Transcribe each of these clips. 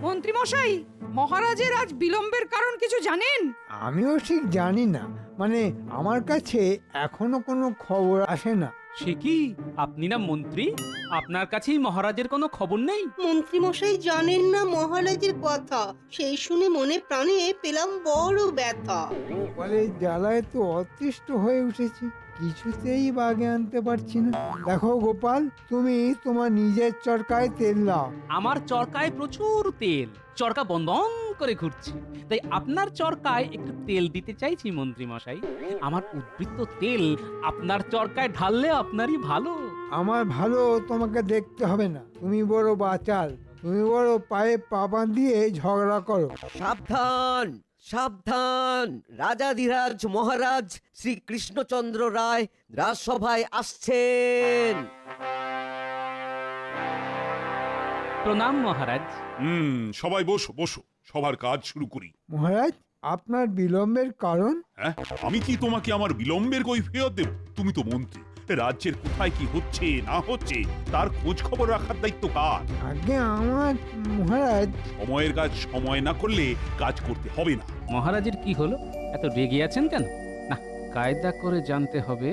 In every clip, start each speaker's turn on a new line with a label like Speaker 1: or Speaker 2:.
Speaker 1: মন্ত্রী মশাই, মহারাজের আজ বিলম্বের কারণ কিছু জানেন?
Speaker 2: আমিও ঠিক জানি না, মানে আমার কাছে এখনো কোনো খবর আসে না।
Speaker 3: সে কি, আপনি না মন্ত্রী? আপনার কাছেই মহারাজের কোনো খবর নেই?
Speaker 4: মন্ত্রীমশাই জানেন না মহারাজের কথা, সেই শুনে মনে প্রাণে পেলাম বড় ব্যথা।
Speaker 2: গোপালের জ্বালায় তো অতিষ্ঠ হয়ে উঠেছি, কিছুতেই বাগে আনতে পারছি না। দেখো গোপাল, তুমি তোমার নিজের চরকায় তেল দাও।
Speaker 3: আমার চরকায় প্রচুর তেল, চরকা বন্ধ করে ঘুরছে, তাই আপনার চরকায় একটু তেল দিতে চাইছি মন্ত্রী মশাই। আমার উদ্বৃত্ত তেল আপনার চরকায় ঢাললে আপনারই ভালো।
Speaker 2: আমার ভালো তোমাকে দেখতে হবে না, তুমি বড় বাচাল, তুমি বড় পায়ে পা বাঁধিয়ে ঝগড়া করো।
Speaker 5: সাবধান সাবধান, রাজাধিরাজ মহারাজ শ্রী কৃষ্ণচন্দ্র রায় রাজসভায় আসছেন।
Speaker 3: প্রণাম মহারাজ।
Speaker 6: সবাই বসো বসো, সবার কাজ শুরু করি।
Speaker 2: মহারাজ, আপনার বিলম্বের কারণ?
Speaker 6: হ্যাঁ, আমি কি তোমাকে আমার বিলম্বের কৈফিয়ত দেব? তুমি তো মন্ত্রী, রাজ্যের কোথায় কি হচ্ছে না হচ্ছে তার খোঁজ খবর রাখার দায়িত্ব কার?
Speaker 2: আগে আমার মহারাজ।
Speaker 6: সময়ের কাজ সময় না করলে কাজ করতে হবে না।
Speaker 3: মহারাজের কি হলো, এত রেগে আছেন কেন? না, কায়দা করে জানতে হবে।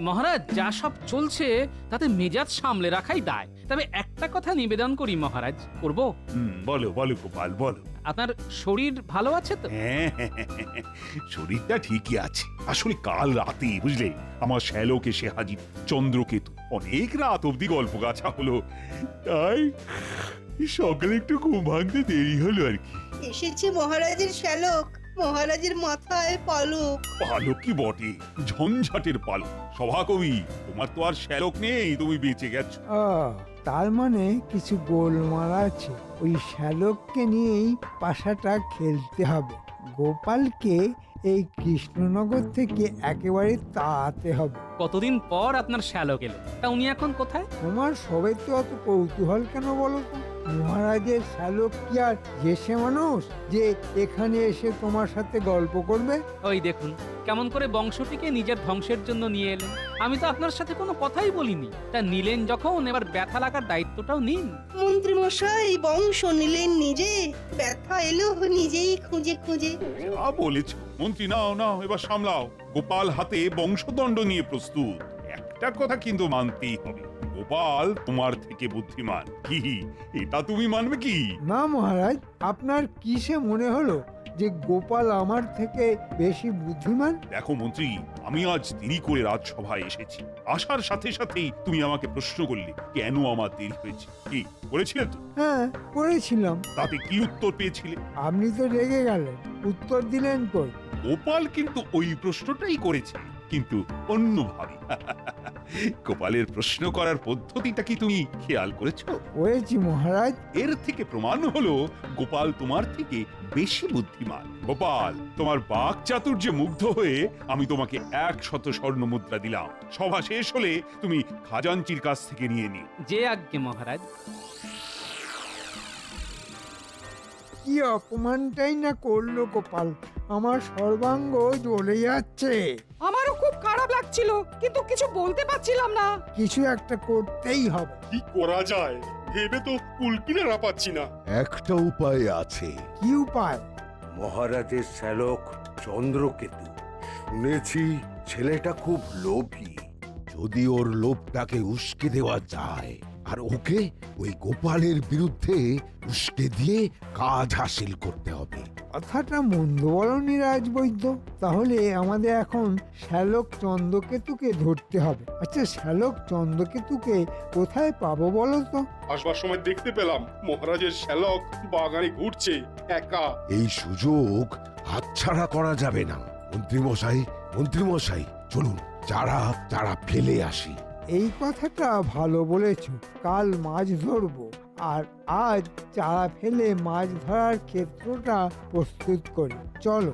Speaker 3: মহারাজ, যা সব চলছে তাতে মেজাজ সামলে রাখাই দায়। তবে একটা কথা নিবেদন করি মহারাজ, করব?
Speaker 6: বলো বলো গোপাল বলো।
Speaker 3: আপনার শরীর ভালো আছে তো?
Speaker 6: হ্যাঁ, শরীরটা ঠিকই আছে। আসলে কাল রাতে বুঝলে আমার শ্যালক এসে হাজির, চন্দ্রকেতু। অনেক রাত অব্দি গল্প গাছা হলো, তাই সকালে একটু ঘুম ভাঙতে দেরি হলো আর কি।
Speaker 4: এসেছে মহারাজের শ্যালক, মহারাজের মাথায় পালক।
Speaker 6: পালক কি বটে, ঝঞ্ঝাটের পালক। সভাকবি, তোমার তো আর শ্যালক নেই, তুমি বেঁচে গেছো।
Speaker 2: তার মানে কিছু গোলমাল আছে, ওই শ্যালককে নিয়েই পাশাটা খেলতে হবে। গোপালকে এই কৃষ্ণনগর থেকে একেবারে তাড়াতে হবে।
Speaker 3: কতদিন পর আপনার শ্যালক এলো, তা উনি এখন কোথায়?
Speaker 2: তোমার সবে তো অত কৌতূহল কেন বলো তো? মহারাজের শ্যালক কি আর যেসে মানুষ যে এখানে এসে তোমার সাথে গল্প করবে?
Speaker 3: ওই দেখুন কেমন করে বংশটিকে নিজের ধ্বংসের জন্য নিয়ে এলেন। আমি তো আপনার সাথে কোনো কথাই বলিনি, তা নিলেন যখন, এবার ব্যথা লাগার দায়িত্বটাও নিন।
Speaker 4: মন্ত্রীমশাই বংশ নিলেন নিজে, ব্যথা এলো নিজেই খুঁজে খুঁজে।
Speaker 6: যা বলেছ মন্ত্রী, নাও নাও এবার সামলাও। গোপাল হাতে বংশদণ্ড নিয়ে প্রস্তুত। একটা কথা কিন্তু মানতেই হবে, গোপাল তোমার থেকে বুদ্ধিমান। কি এটা তুমি মানবে কি?
Speaker 2: না মহারাজ, আপনার কিসে মনে হলো যে গোপাল আমার থেকে বেশি বুদ্ধিমান?
Speaker 6: দেখো মন্ত্রী, আমি আজ দেরি করে রাজসভায় এসেছি। আসার সাথে সাথেই তুমি আমাকে প্রশ্ন করলে কেন আমার দেরি হয়েছে। কি করেছিলে তো?
Speaker 2: হ্যাঁ, করেছিলাম।
Speaker 6: তাতে কি উত্তর পেয়েছিলে?
Speaker 2: আপনি তো রেগে গেলেন, উত্তর দিলেন কই?
Speaker 6: গোপাল কিন্তু ওই প্রশ্নটাই করেছে, কিন্তু অন্যভাবে। গোপালের প্রশ্ন করার পদ্ধতিটা কি তুমি খেয়াল করেছো?
Speaker 2: করেছি মহারাজ।
Speaker 6: এর থেকে প্রমাণ হলো গোপাল তোমার থেকে বেশি বুদ্ধিমান। গোপাল, তোমার বাক চাতুর্যে মুগ্ধ হয়ে আমি তোমাকে 100 স্বর্ণ মুদ্রা দিলাম। সভা শেষ হলে তুমি খাজাঞ্চির কাছ থেকে নিয়ে নিও।
Speaker 3: যে আজ্ঞে মহারাজ।
Speaker 2: কি অপমানটাই না করলো গোপাল, আমার সর্বাঙ্গ জ্বলে যাচ্ছে।
Speaker 1: আমারও খুব খারাপ লাগছিল, কিন্তু কিছু বলতে পারছিলাম না।
Speaker 2: কিছু একটা করতেই হবে।
Speaker 7: কি করা যায় ভেবে তো কুলকিনারা পাচ্ছি না।
Speaker 8: একটা উপায় আছে।
Speaker 2: কি উপায়?
Speaker 8: মহারাজের শ্যালক চন্দ্রকেতু, শুনেছি ছেলেটা খুব লোভী। যদি ওর লোভটাকে উস্কে দেওয়া যায় আর ওকে ওই গোপালের বিরুদ্ধে উস্কে দিয়ে কাজ হাসিল করতে হবে।
Speaker 2: কথাটা মন্দ বলনি রাজবৈদ্য। তাহলে আমাদের এখন শ্যালক চন্দ্রকেতুকে ধরতে হবে। আচ্ছা, শ্যালক চন্দ্রকেতুকে কোথায় পাবো বলো তো?
Speaker 7: আসবার সময় দেখতে পেলাম মহারাজের শ্যালক বাগানে ঘুরছে একা।
Speaker 8: এই সুযোগ হাতছাড়া করা যাবে না। মন্ত্রীমশাই, মন্ত্রীমশাই, চলুন চারা ফেলে আসি।
Speaker 2: এই কথাটা ভালো বলেছ। কাল মাছ ধরবো, আর আজ চারা ফেলে মাছ ধরার ক্ষেত্রটা প্রস্তুত করি। চলো।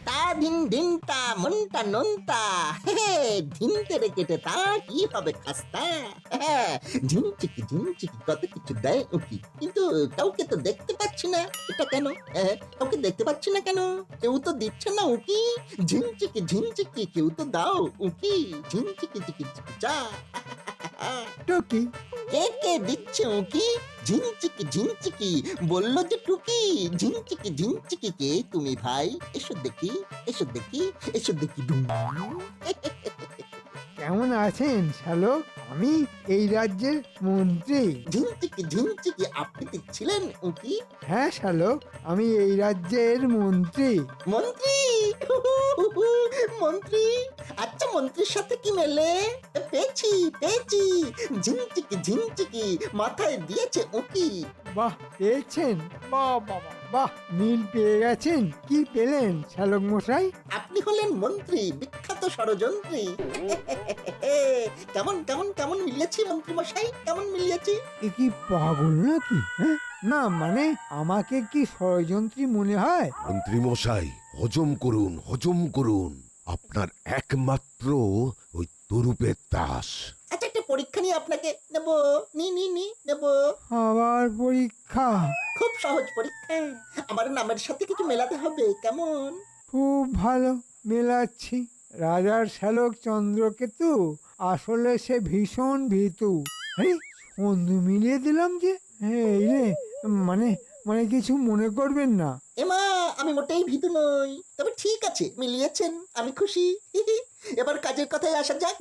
Speaker 5: তার
Speaker 9: ধিন ধিনটা মনটা নন্তা ধিনতে রে কেটে তা কি হবে খাস্তা ঝিনচিকি কত কিছু দেয় উকি, কিন্তু কাউকে তো দেখতে পাচ্ছি না। এটা কেন? কাউকে দেখতে পাচ্ছি না কেন? কেউ তো দিচ্ছে না উকি। ঝিনচিকি কেউ তো দাও উকি। ঝিনচিকি চিকি চিকি চা।
Speaker 2: টুকি,
Speaker 9: কে কে দিচ্ছে উকি? ঝিনচিকি বললো যে টুকি। ঝিনচিকি কে তুমি ভাই? এসো দেখি এসো দেখি এসো দেখি ডুম।
Speaker 2: কেমন আছেন শ্যালক? আমি এই রাজ্যের মন্ত্রী।
Speaker 9: ঝিনচিকি আপনি দিচ্ছিলেন উকি?
Speaker 2: হ্যাঁ শ্যালক, আমি এই রাজ্যের মন্ত্রী।
Speaker 9: মন্ত্রী মন্ত্রী, আচ্ছা মন্ত্রীর সাথে কি মেলে? পেয়েছি ঝিনচিকি মাথায় দিয়েছে উকি।
Speaker 2: বাহ, পেয়েছেন? বাহ বাবা বাহ, মিল পেয়ে গেছেন। কি পেলেন শ্যালক মশাই?
Speaker 9: আপনি হলেন মন্ত্রী, বিখ্যাত ষড়যন্ত্রী। কেমন কেমন কেমন মিলিয়েছি মন্ত্রী মশাই, কেমন মিলিয়েছি?
Speaker 2: এ কি পাগল নাকি? হ্যাঁ, না মানে আমাকে কি ষড়যন্ত্রী মনে হয়?
Speaker 8: মন্ত্রী মশাই, হজম করুন হজম করুন। আপনার একমাত্র ওই তরুপের তাস।
Speaker 9: আচ্ছা একটা পরীক্ষা নিয়ে আপনাকে নেব। নেব।
Speaker 2: আবার পরীক্ষা?
Speaker 9: খুব সহজ পরীক্ষা। আমার নামের সাথে কিছু মেলাতে হবে, কেমন?
Speaker 2: খুব ভালো, মেলাচ্ছি। রাজার শ্যালক চন্দ্রকেতু আসলে সে ভীষণ ভীতু। আরে বন্ধু মিলিয়ে দিলাম যে। এই রে, মানে মানে কিছু মনে করবেন না।
Speaker 9: এমা, আমি মোটেই ভীতু নই, তবে ঠিক আছে মিলিয়েছেন, আমি খুশি। এবার কাজের কথায় আসা যাক।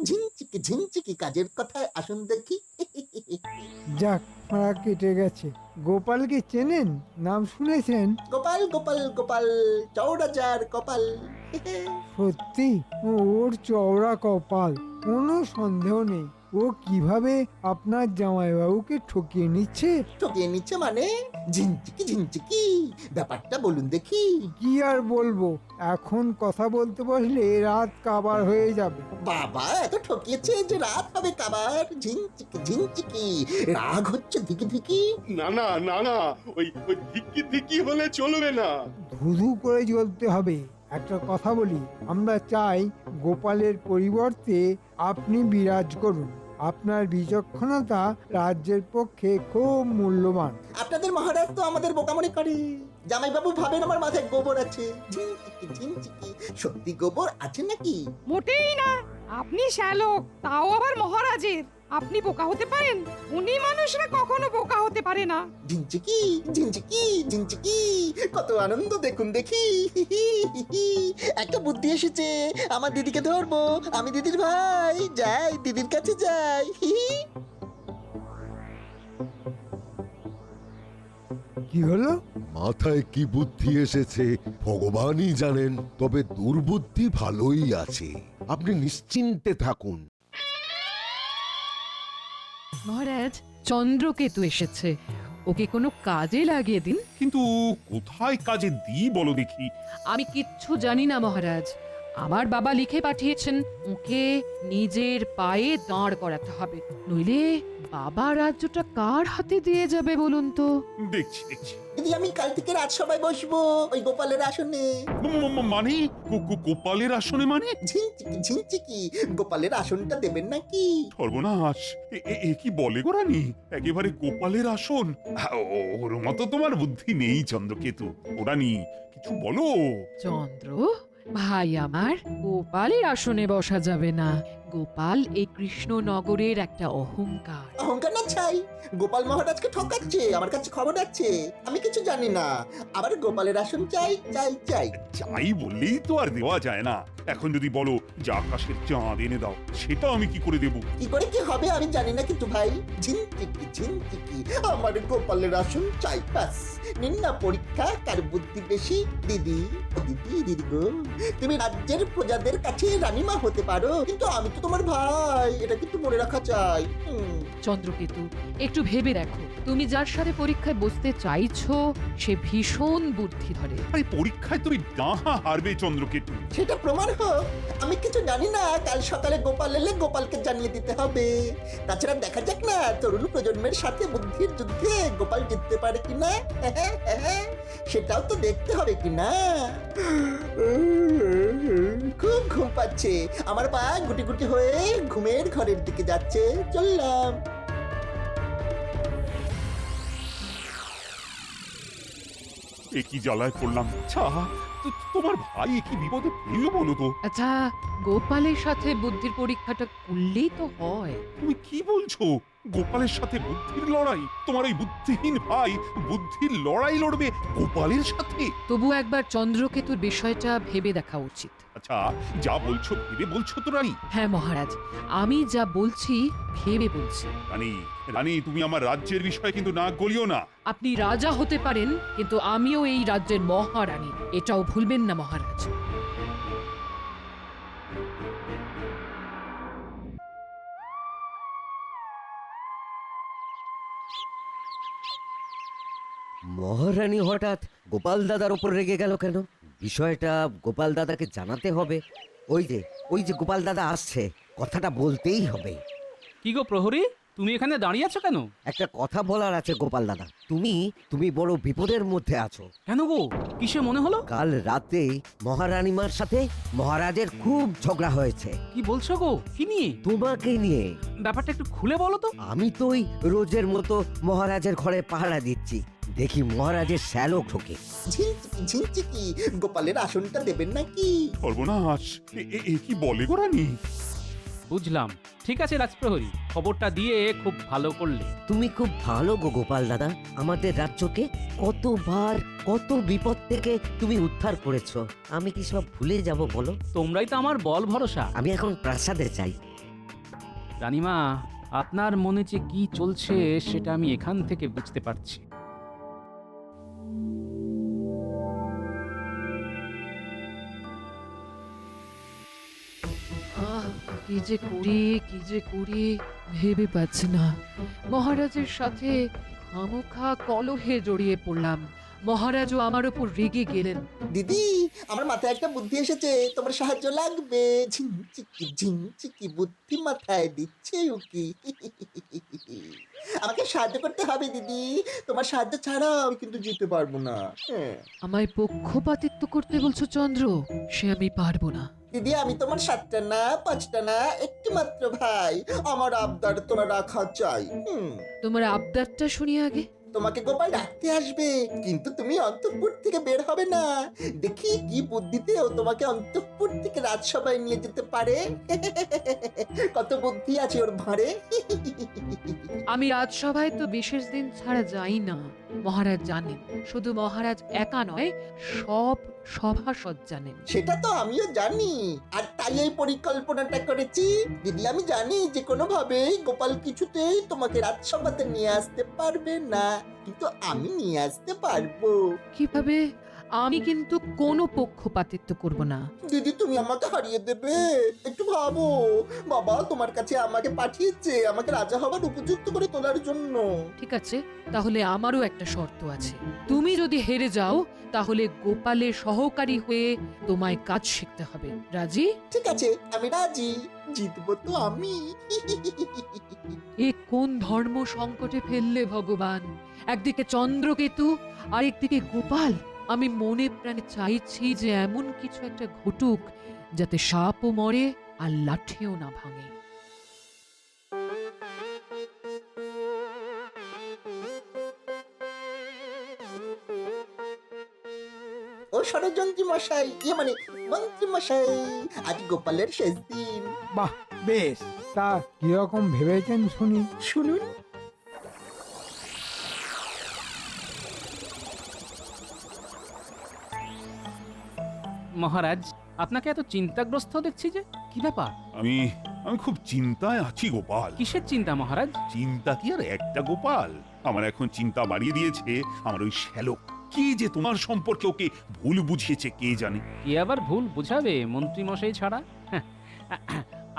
Speaker 9: ঝিনচিকি কাজের কথায় আসুন দেখি।
Speaker 2: যাক, ফাঁড়া কেটে গেছে। গোপালকে চেনেন? নাম শুনেছেন?
Speaker 9: গোপাল গোপাল গোপাল, চৌরাজার কপাল।
Speaker 2: সত্যি ওর চওড়া কপাল, কোনো সন্দেহ নেই। ও কিভাবে আপনার জামাইবাবুকে ঠকিয়ে নিচ্ছে।
Speaker 9: ঠকিয়ে নিচ্ছে মানে? ঝিনচিকি ব্যাপারটা বলুন দেখি।
Speaker 2: কি আর বলবো, এখন কথা বলতে বসলে রাত কাবার হয়ে যাবে।
Speaker 9: বাবা, এত ঠকিয়েছে যে রাত হবে কাবার। ঝিনচিকি রাগ হচ্ছে ধিকি।
Speaker 7: না ওই ধিকি হলে চলবে না।
Speaker 2: ধুধু করে জ্বলতে হবে। একটা কথা বলি, আমরা চাই গোপালের পরিবর্তে আপনি বিরাজ করুন। আপনার বিচক্ষণতা রাজ্যের পক্ষে খুব মূল্যবান।
Speaker 9: আপনাদের মহারাজ তো আমাদের বোকামনি করে। জামাইবাবু ভাবেন আমার মাথায় গোবর আছে। ঝিনচিকি সত্যি গোবর আছে নাকি?
Speaker 1: মোটেই না। আপনি শ্যালক, তাও আবার মহারাজের। আপনি বোকা হতে পারেন? উনি মানুষরা কখনো বোকা হতে পারে না।
Speaker 9: ঝিনচিকি কত আনন্দ দেখুন দেখি। একটা বুদ্ধি এসেছে, আমার দিদিকে ধরবো। আমি দিদির ভাই, যাই দিদির কাছে যাই।
Speaker 2: কি হলো?
Speaker 8: মাথায় কি বুদ্ধি এসেছে ভগবানই জানেন, তবে দুর্বুদ্ধি ভালোই আছে। আপনি নিশ্চিন্তে থাকুন।
Speaker 10: মহারাজ, চন্দ্রকেতু এসেছে, ওকে কোনো কাজে লাগিয়ে দিন।
Speaker 6: কিন্তু কোথায় কাজে দিই বলো দেখি?
Speaker 10: আমি কিচ্ছু জানি না মহারাজ। আমার বাবা লিখে পাঠিয়েছেন ওকে নিজের পায়ে দাঁড় করাতে হবে, নইলে বাবা রাজ্যটা কার হাতে দিয়ে যাবে বলুন তো?
Speaker 6: দেখছি
Speaker 9: দিদি, আমি কাল থেকে রাজসভায় বসবো ওই গোপালের আসনে।
Speaker 6: মানে গোপালের আসনে মানে?
Speaker 9: ঝিনচিকি গোপালের আসনটা দেবেন নাকি?
Speaker 6: সর্বনাশ, এ কি বলে গো রানী? একেবারে গোপালের আসন? ওর মতো তোমার বুদ্ধি নেই চন্দ্রকেতু। ও রানী, কিছু বলো।
Speaker 10: চন্দ্র ভাই আমার, গোপালের আসনে বসা যাবে না। গোপাল এই কৃষ্ণনগরের একটা অহংকার।
Speaker 9: অহংকার না ছাই, গোপাল মহারাজকে ঠকাচ্ছে। আমার কাছে খবর আছে, আমি কিছু জানি না। আবার গোপালের আসন চাই।
Speaker 6: চাই বললেই তো আর দেওয়া যায় না। এখন যদি বলো যে আকাশের চাঁদ এনে দাও, সেটা আমি কি করে দেবো?
Speaker 9: কি করে কি হবে আমি জানি না, কিন্তু ভাই ঝিনচিকি আমার গোপালের আসন চাই। ব্যাস, নিন না পরীক্ষা, কার বুদ্ধি বেশি। দিদি গো, তুমি রাজ্যের প্রজাদের কাছে রানীমা হতে পারো, কিন্তু আমি তো তোমার ভাই, এটা কিন্তু মনে রাখা চাই।
Speaker 10: চন্দ্রকেতু, একটু ভেবে দেখো, তুমি যার সাথে পরীক্ষায় বসতে চাইছো সে ভীষণ বুদ্ধি ধরে।
Speaker 6: আরে পরীক্ষায় তুমি ডাহা হারবে চন্দ্রকেতু।
Speaker 9: সেটা প্রমাণ হোক, আমি কিছু জানি না। কাল সকালে গোপাল এলে গোপালকে জানিয়ে দিতে হবে। তাছাড়া দেখা যাক না, তরুণ প্রজন্মের সাথে বুদ্ধির যুদ্ধে গোপাল জিততে পারে কিনা। সেটাও তো দেখতে হবে কিনা। খুব ঘুম পাচ্ছে আমার, পা গুটি গুটি হয়ে ঘুমের ঘরের দিকে যাচ্ছে। চললাম।
Speaker 6: এ কি জ্বালায় পড়লাম। আচ্ছা, তোমার ভাই কি বিপদে পড়ল বলো তো?
Speaker 10: আচ্ছা, গোপালের সাথে বুদ্ধির পরীক্ষাটা করলেই তো হয়।
Speaker 6: তুমি কি বলছো? গোপালের সাথে বুদ্ধির লড়াই? তোমার এই বুদ্ধিহীন ভাই বুদ্ধির লড়াই লড়বে গোপালের সাথে?
Speaker 10: তবু একবার চন্দ্রকেতুর বিষয়টা ভেবে দেখা উচিত।
Speaker 6: আচ্ছা, যা বলছো ভেবে বলছো তো রানী?
Speaker 10: হ্যাঁ মহারাজ, আমি যা বলছি ভেবে বলছি।
Speaker 6: রানী, রানী, তুমি আমার রাজ্যের বিষয়ে কিন্তু নাক গলিও না।
Speaker 10: আপনি রাজা হতে পারেন, কিন্তু আমিও এই রাজ্যের মহারানী, এটাও ভুলবেন না মহারাজ।
Speaker 5: মহারানী হঠাৎ গোপাল দাদার ওপর রেগে গেল কেন? বিষয়টা গোপাল দাদাকে জানাতে হবে। ওই যে গোপাল দাদা আসছে, কথাটা বলতেই হবে।
Speaker 3: কি গো প্রহরী, তুমি এখানে দাঁড়িয়ে আছো কেন?
Speaker 5: একটা কথা বলার আছে গোপাল দাদা। তুমি বড় বিপদের মধ্যে আছো।
Speaker 3: কেন গো, কিসে মনে হলো?
Speaker 5: কাল রাতে মহারানীমার সাথে মহারাজের খুব ঝগড়া হয়েছে।
Speaker 3: কি বলছো গো, কি নিয়ে?
Speaker 5: তোমাকে নিয়ে।
Speaker 3: ব্যাপারটা একটু খুলে বলো তো।
Speaker 5: আমি তো ওই রোজের মতো মহারাজের ঘরে পাহারা দিচ্ছি, দেখি মহারাজের শ্যালক ঢোকে।
Speaker 9: ঝিনচিকি ঝিনচিকি, গোপালের আসনটা দেবেন নাকি?
Speaker 6: সর্বনাশ, এ কি বলে গো রানী?
Speaker 3: বুঝলাম, ঠিক আছে রাজপ্রহরী, খবরটা দিয়ে খুব ভালো করলে।
Speaker 5: তুমি খুব ভালো গো গোপাল দাদা, আমাদের রাজ্যকে কতবার কত বিপদ থেকে তুমি উদ্ধার করেছো। আমি কি সব ভুলে যাব বলো?
Speaker 3: তোমরাই তো আমার বল ভরসা।
Speaker 5: আমি এখন প্রাসাদে চাই।
Speaker 3: রানীমা, আপনার মনে যে কি চলছে সেটা আমি এখান থেকে বুঝতে পারছি।
Speaker 10: কি যে করি ভেবে পাচ্ছি না। মহারাজের সাথে খামোখা কলহে জড়িয়ে পড়লাম। মহারাজও আমার উপর রেগে গেলেন।
Speaker 9: দিদি, আমার মাথায় একটা বুদ্ধি এসেছে, তোমার সাহায্য লাগবে। ঝিনচিকি ঝিনচিকি, বুদ্ধি মাথায় দিচ্ছে উকি। আমাকে সাহায্য করতে হবে দিদি, তোমার সাহায্য ছাড়া আমি কিন্তু জিততে পারবো না।
Speaker 10: আমায় পক্ষপাতিত্ব করতে বলছো চন্দ্র? সে আমি পারবো না।
Speaker 9: দিদি, আমি তোমার 7টা না 5টা না, একটি মাত্র ভাই। আমার আবদার তোরা রাখা চাই।
Speaker 10: তোমার আবদারটা শুনি আগে।
Speaker 9: তোমাকে গোপাল ডাকতে আসবে, কিন্তু তুমি অন্তঃপুর থেকে বের হবে না। দেখি কি বুদ্ধিতে ও তোমাকে অন্তঃপুর থেকে রাজসভায় নিয়ে যেতে পারে। কত বুদ্ধি আছে ওর ভাঁড়ে।
Speaker 10: আমি রাজসভায় তো বিশেষ দিন ছাড়া যাই না, মহারাজ জানেন। শুধু মহারাজ একা নয়, সব সভাসদ জানেন।
Speaker 9: সেটা তো আমিও জানি, আর তাই এই পরিকল্পনাটা করেছি। দিদি, আমি জানি যে কোনো ভাবেই গোপাল কিছুতেই তোমাকে রাজসভাতে নিয়ে আসতে পারবে না, কিন্তু আমি নিয়ে আসতে পারবো।
Speaker 10: কিভাবে? আমি কিন্তু কোনো পক্ষপাতিত্ব করব না।
Speaker 9: দিদি, তুমি আমাকে হারিয়ে দেবে? একটু ভাবো, বাবা তোমার কাছে আমাকে পাঠিয়েছে আমাকে রাজা হবার উপযুক্ত করে তোলার জন্য।
Speaker 10: ঠিক আছে, তাহলে আমারও একটা শর্ত আছে। তুমি যদি হেরে যাও, তাহলে গোপালের সহকারী হয়ে তোমায় কাজ শিখতে হবে। রাজি?
Speaker 9: ঠিক আছে, আমি রাজি। জিতবো তো আমি।
Speaker 10: এ কোন ধর্ম সংকটে ফেললে ভগবান! একদিকে চন্দ্রকেতু, আরেকদিকে গোপাল। আমি মনে প্রাণে চাইছি যে এমন কিছু একটা ঘটুক যাতে সাপও মরে আর লাঠিও না ভাঙে।
Speaker 9: ও ষড়যন্ত্রী মশাই, মানে মন্ত্রী মশাই, আজ গোপালের শেষ দিন।
Speaker 2: বাহ, বেশ। তা কিরকম ভেবেছেন শুনি?
Speaker 9: শুনুন।
Speaker 3: মহারাজ, আপনাকে এত চিন্তাগ্রস্ত দেখছি যে, কি ব্যাপার?
Speaker 6: আমি খুব চিন্তায় আছি গোপাল।
Speaker 3: কিসের চিন্তা মহারাজ?
Speaker 6: চিন্তা কি আর একটা গোপাল, আমার এখন চিন্তা বাড়িয়ে দিয়েছে আমার ওই শ্যালক। কি যে তোমার সম্পর্কে ওকে ভুল বুঝিয়েছে কে জানে।
Speaker 3: কে আবার ভুল বুঝাবে মন্ত্রী মশাই ছাড়া?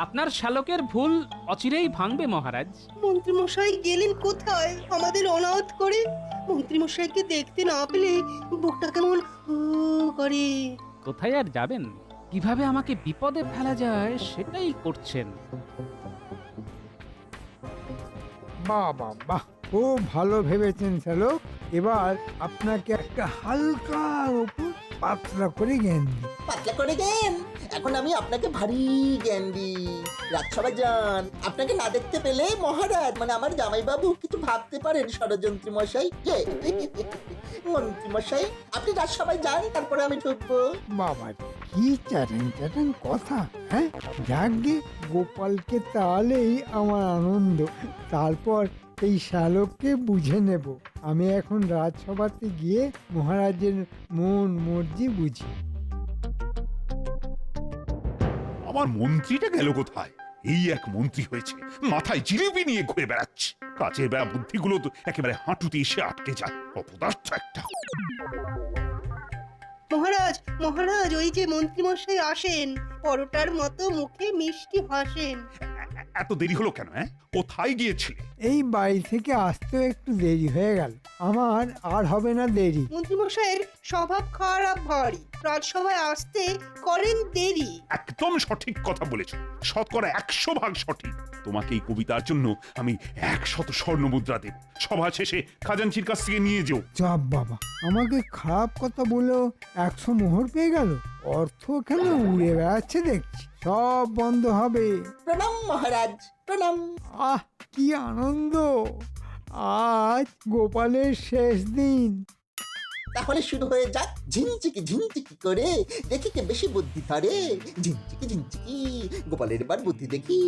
Speaker 3: আপনার শ্যালকের ভুল অচিরেই ভাঙবে মহারাজ।
Speaker 4: মন্ত্রী মশাই গেলেন কোথায় আমাদের অনাথ করে? মন্ত্রী মশাইকে দেখতে না পেলে বুকটা কেমন করে।
Speaker 3: কোথায় আর যাবেন? কিভাবে আমাকে বিপদে ফেলা যায় সেটাই করছেন।
Speaker 2: বাহ বাহ বাহ, খুব ভালো ভেবেছেন শ্যালক। এবার আপনাকে একটা হালকার উপর পাতলা করে জ্ঞান দিই।
Speaker 9: পাতলা করে জ্ঞান? এখন আমি আপনাকে ভারী জ্ঞান দিই। রাজসভা যান, আপনাকে না দেখতে পেলে মহারাজ মানে আমার জামাইবাবু কিছু ভাবতে পারেন ষড়যন্ত্রী মশাই। মন্ত্রী মশাই, আপনি রাজসভায় যান, তারপরে আমি ঢুকবো।
Speaker 2: বাবা, কি চ্যাটাং চ্যাটাং কথা! হ্যাঁ, যাকগে, গোপালকে তাহলেই আমার আনন্দ। তারপর এই শ্যালককে বুঝে নেব। আমি এখন রাজসভাতে গিয়ে মহারাজের মন মর্জি বুঝি।
Speaker 6: আমার মন্ত্রীটা গেল কোথায়? এই এক মন্ত্রী হয়েছে, মাথায় জিলিপি নিয়ে ঘুরে বেড়াচ্ছে। কাজের বেড়া বুদ্ধিগুলো তো একেবারে হাঁটুতে এসে আটকে যায়। অপদার্থ একটা।
Speaker 4: মহারাজ মহারাজ, ওই যে মন্ত্রী মশাই আসেন, পরোটার মতো মুখে মিষ্টি হাসেন।
Speaker 6: এত দেরি হলো কেন? কোথায় গিয়েছিলে?
Speaker 2: এই বাড়ি থেকে আসতেও একটু দেরি হয়ে গেল। আমার আর হবে না দেরি।
Speaker 4: মন্ত্রী মশাইয়ের স্বভাব খারাপ ভারী, রাজসভায় আসতে করেন দেরি।
Speaker 6: একদম সঠিক কথা বলেছ, 100% সঠিক। তোমাকে এই কবিতার জন্য আমি 100 স্বর্ণ মুদ্রা দেব। সভা শেষে খাজাঞ্চির কাছ থেকে নিয়ে যেও।
Speaker 2: চাপ বাবা, আমাকে খারাপ কথা বলেও 100 মোহর পেয়ে গেল। অর্থ কেন উড়ে বেড়াচ্ছে দেখছি। সব বন্ধ হবে।
Speaker 9: প্রণাম মহারাজ, প্রণাম।
Speaker 2: আহ, কি আনন্দ! আজ গোপালের শেষ দিন।
Speaker 9: তাহলে শুরু হয়ে যাক ঝিনচিকি ঝিনচিকি করে, দেখি কে বেশি বুদ্ধি ধরে। ঝিনচিকি ঝিনচিকি, গোপালের এবার বুদ্ধি দেখি।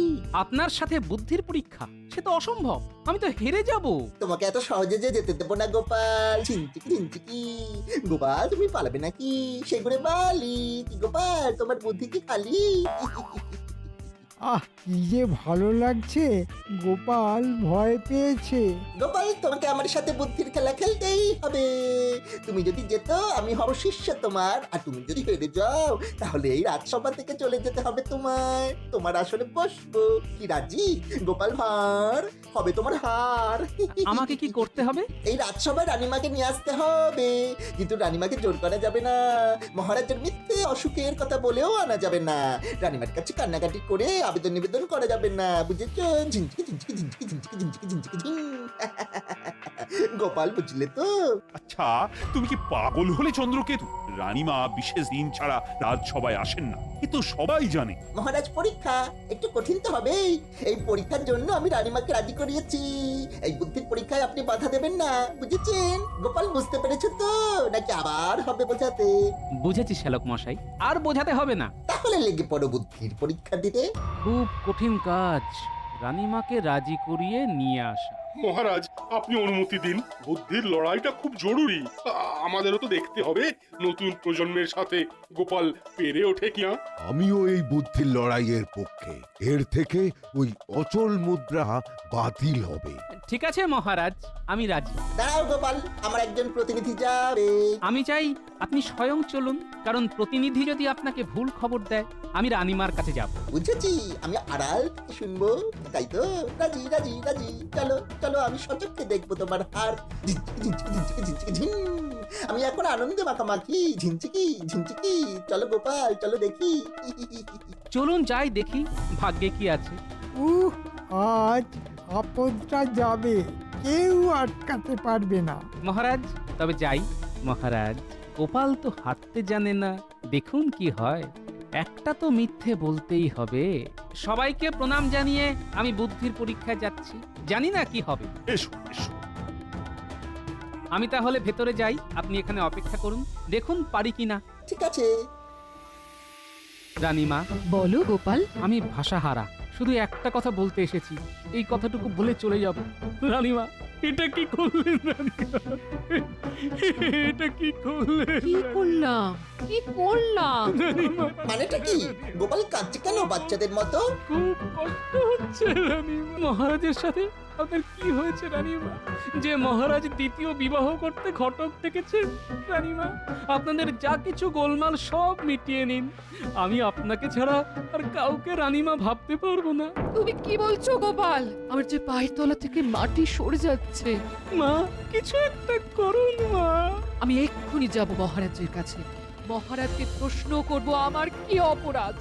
Speaker 3: আপনার সাথে বুদ্ধির পরীক্ষা, সে তো অসম্ভব। আমি তো হেরে যাব।
Speaker 9: তোমাকে এত সহজে যে যেতে দেবো না গোপাল। ঝিনচিকি ঝিনচিকি, গোপাল তুমি পালাবে নাকি? সেগুলো বালি কি গোপাল, তোমার বুদ্ধি কি খালি?
Speaker 2: আহ, কি যে ভালো লাগছে! গোপাল ভয় পেয়েছে।
Speaker 9: গোপাল, তোমাকে আমার সাথে বুদ্ধির খেলা খেলতেই হবে। তুমি যদি যেত আমি হব শিষ্য তোমার, আর তুমি যদি হেরে যাও তাহলে এই রাজসভা থেকে চলে যেতে হবে তোমার। তোমার আসলে বসবো কি রাজি? গোপাল ভাঁড় হবে তোমার হার।
Speaker 3: আমাকে কি করতে হবে?
Speaker 9: এই রাজসভায় রানীমাকে নিয়ে আসতে হবে, কিন্তু রানীমাকে জোর করা যাবে না। মহারাজের মিথ্যে অসুখের কথা বলেও আনা যাবে না। রানীমার কাছে কান্নাকাটি করে আবেদন নিবেদন করা যাবে না, বুঝেছো? ঝিনচিকি ঝিনচিকি ঝিনচিকি ঝিনচিকি ঝিনচিকি ঝিনচিকি ঝিন। গোপাল, বুঝলে তো?
Speaker 6: আচ্ছা, তুমি কি পাগল হলে চন্দ্রকেতু? রানীমা বিশেষ দিন ছাড়া রাজসভায় আসেন না, এ তো সবাই জানে।
Speaker 9: মহারাজ, পরীক্ষা একটু কঠিন তো হবেই। এই পরীক্ষার জন্য আমি রানীমাকে রাজি করিয়েছি। এই বুদ্ধির পরীক্ষায় আপনি বাধা দেবেন না, বুঝেছেন? গোপাল, বুঝতে পেরেছো তো? নাকি আবার হবে বোঝাতে?
Speaker 3: বুঝেছি শ্যালক মশাই, আর বোঝাতে হবে না।
Speaker 9: তাহলে লেগে পড়ো বুদ্ধির পরীক্ষা দিতে।
Speaker 3: খুব কঠিন কাজ রানীমাকে রাজি করিয়ে নিয়ে আসা।
Speaker 7: মহারাজ, আপনি অনুমতি দিন। বুদ্ধির লড়াইটা খুব জরুরি। আমাদেরও তো দেখতে হবে নতুন প্রজন্মের সাথে গোপাল পেরে ওঠে কিনা।
Speaker 8: আমিও এই বুদ্ধির লড়াইয়ের পক্ষে। এর থেকে ওই অচল মুদ্রা বাতিল হবে।
Speaker 3: ঠিক আছে মহারাজ, আমি রাজি।
Speaker 9: দাঁড়াও গোপাল, আমার একজন প্রতিনিধি যাবে।
Speaker 3: আমি চাই আপনি স্বয়ং চলুন, কারণ প্রতিনিধি যদি আপনাকে ভুল খবর দেয় আমি রানীমার কাছে যাব।
Speaker 9: বুঝেছি, আমি আড়াল থেকে শুনবো, তাই তো? রাজি রাজি রাজি, চলো চলো, আমি সচক্ষে দেখবো তোমার হার। ঝিনচিকি ঝিনচিকি ঝিনচিকি ঝিনচিকি ঝিন। আমি এখন আনন্দে মাখামাখি। ঝিনচিকি ঝিনচিকি, চলো গোপাল, চলো দেখি।
Speaker 3: চলুন যাই দেখি ভাগ্যে কি আছে।
Speaker 2: আজ আপদটা যাবে, কেউ আটকাতে পারবে না।
Speaker 3: মহারাজ, তবে যাই। মহারাজ, গোপাল তো হাঁটতে জানে না, দেখুন কি হয়। একটা তো মিথ্যে বলতেই হবে। সবাইকে প্রণাম জানিয়ে আমি বুদ্ধির পরীক্ষায় যাচ্ছি, জানি না কি হবে।
Speaker 6: এসো এসো।
Speaker 3: আমি তাহলে ভেতরে যাই, আপনি এখানে অপেক্ষা করুন, দেখুন পারি কিনা।
Speaker 9: ঠিক আছে।
Speaker 3: রানীমা,
Speaker 10: বলো গোপাল।
Speaker 3: আমি ভাষাহারা, শুধু একটা কথা বলতে এসেছি, এই কথাটুকু বলে চলে যাব। রানীমা, এটা কি করলেন রানীমা? এটা কি করলেন?
Speaker 10: কি করলাম? কি করলাম?
Speaker 3: রানীমা,
Speaker 9: মানেটা কি? গোপাল কাঁদছে কেন বাচ্চাদের মতো?
Speaker 3: খুব কষ্ট হচ্ছে রানীমা। মহারাজের সাথে আপনার কি হয়েছে রানীমা, যে মহারাজ দ্বিতীয় বিবাহ করতে ঘটক ডেকেছেন? রানীমা, আপনাদের যা কিছু গোলমাল সব মিটিয়ে নিন, আমি আপনাকে ছাড়া আর কাউকে রানীমা ভাবতে পারবো না।
Speaker 10: তুমি কি বলছো গোপাল? আমার যে পায়ের তলা থেকে মাটি সরে যাচ্ছে।
Speaker 3: মা, কিছু একটা করুন মা।
Speaker 10: আমি এক্ষুনি যাব মহারাজের কাছে, মহারাজকে প্রশ্ন করব আমার কি অপরাধ।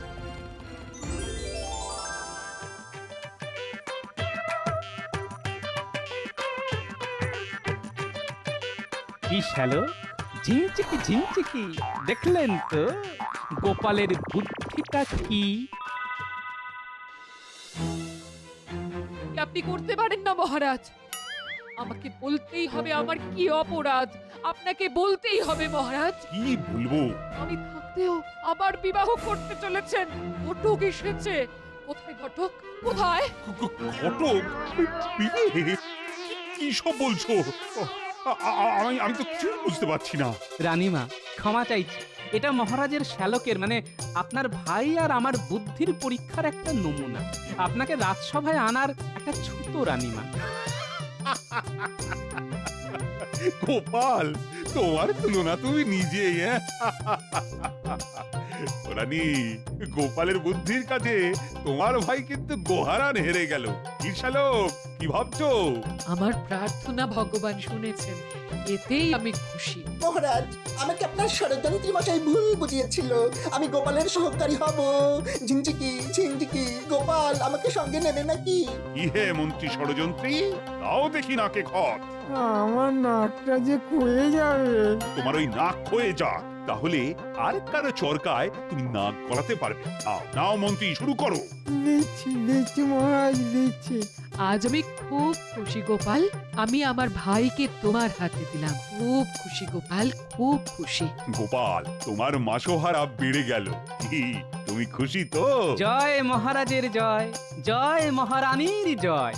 Speaker 3: কি শ্যালো, ঝিমচিকি ঝিমচিকি, দেখলেন তো গোপালের বুদ্ধিটা কি?
Speaker 10: আপনি করতে পারেন না মহারাজ, আমাকে বলতেই হবে আমার কি অপরাধ, আপনাকে বলতেই হবে মহারাজ।
Speaker 6: কি বলবো?
Speaker 10: আমি থাকতেও আবার বিবাহ করতে চলেছেন, ঘটক এসেছে। কোথায় ঘটক, কোথায়?
Speaker 6: ঘটক বিয়ে? কি সব বলছো? আমি তো কিছু বুঝতে পারছি না।
Speaker 3: রানীমা ক্ষমা চাইছি, এটা মহারাজের শ্যালকের মানে আপনার ভাই আর আমার বুদ্ধির পরীক্ষার একটা নমুনা। আপনাকে রাজসভায় আনার একটা ছুতো রানীমা।
Speaker 6: গোপাল, তোমার তুলনা তুমি নিজেই। রানী, গোপালের বুদ্ধির কাছে তোমার ভাই কিন্তু গোহারান হেরে গেল। কি শ্যালক, কি ভাবছো?
Speaker 10: আমার প্রার্থনা ভগবান শুনেছেন, এতেই আমি খুশি।
Speaker 9: মহারাজ, আমাকে আপনার ষড়যন্ত্রী মশাই ভুল বুঝিয়েছিল। আমি গোপালের সহকারী হব। ঝিনঝিকি ঝিনঝিকি, গোপাল আমাকে সঙ্গে নেবে নাকি?
Speaker 6: কি হে মন্ত্রী ষড়যন্ত্রী, তাও দেখি নাকে খত।
Speaker 2: আমার নাকটা যে ক্ষয়ে যাবে।
Speaker 6: তোমার ওই নাক ক্ষয়ে যা, তাহলে আর কারো চরকায় তুমি নাক গলাতে পারবে। নাও নাও মন্ত্রী, শুরু করো।
Speaker 2: দিচ্ছি মহারাজ, দিচ্ছি।
Speaker 10: আজ আমি খুব খুশি গোপাল, আমি আমার ভাইকে তোমার হাতে দিলাম। খুব খুশি গোপাল, খুব খুশি।
Speaker 6: গোপাল, তোমার মাসোহারা বেড়ে গেল। কি, তুমি খুশি তো?
Speaker 3: জয় মহারাজের জয়, জয় মহারানীর জয়।